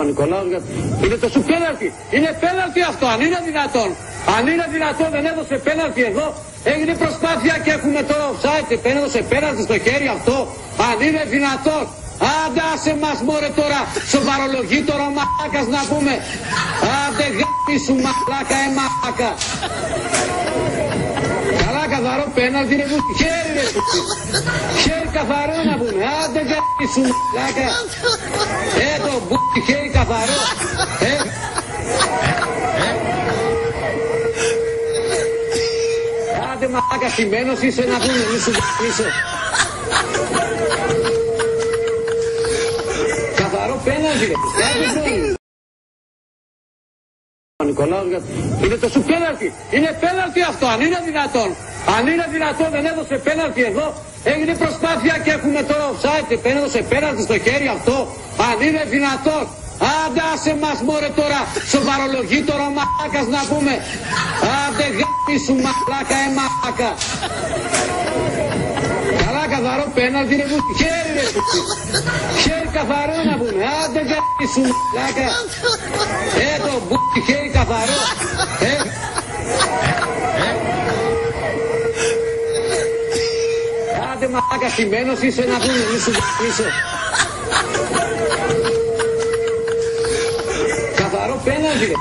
Νικολάου, είναι το σου πέναλτι. Είναι πέναλτι αυτό, αν είναι δυνατόν. Αν είναι δυνατόν, δεν έδωσε πέναλτι εδώ. Έγινε προσπάθεια και έχουμε το offside. Έδωσε πέναλτι στο χέρι αυτό. Αν είναι δυνατόν. Άντε άσε μας μωρέ τώρα. Σοβαρολογεί τώρα ο μαλάκας να πούμε. Άντε γάμι σου μαλάκα, μαλάκα. Καλά καθαρό πέναλτι ρε που χέρι ρε που. Χέρι καθαρό να πούμε. Άντε γάμι σου μαλάκα. Το μπουκι χέρι καθαρό. Άντε μαλάκα σημαίνος είσαι να πούμε. Μη σου είσαι. Καθαρό πέναλτι ρε που. Νικολάου, είναι το σου πέναλτι. Είναι πέναλτι αυτό, αν είναι δυνατόν. Αν είναι δυνατόν, δεν έδωσε πέναλτι εδώ. Έγινε προσπάθεια και έχουμε το offside. Έδωσε πέναλτι στο χέρι αυτό. Αν είναι δυνατόν. Άντε άσε μας μωρέ τώρα. Σοβαρολογεί τώρα ο μαλάκας να πούμε. Άντε γάμι σου μαλάκα, μαλάκα. Καλά καθαρό πέναλτι ρε που. Χέρι ρε που. Χέρι καθαρό να πούμε. Άντε γάμι σου μαλάκα. Το μπουκι χέρι καθαρό. Άντε μαλάκα σημαίνος είσαι να πούμε. Μη σου είσαι. Καθαρό πέναλτι ρε.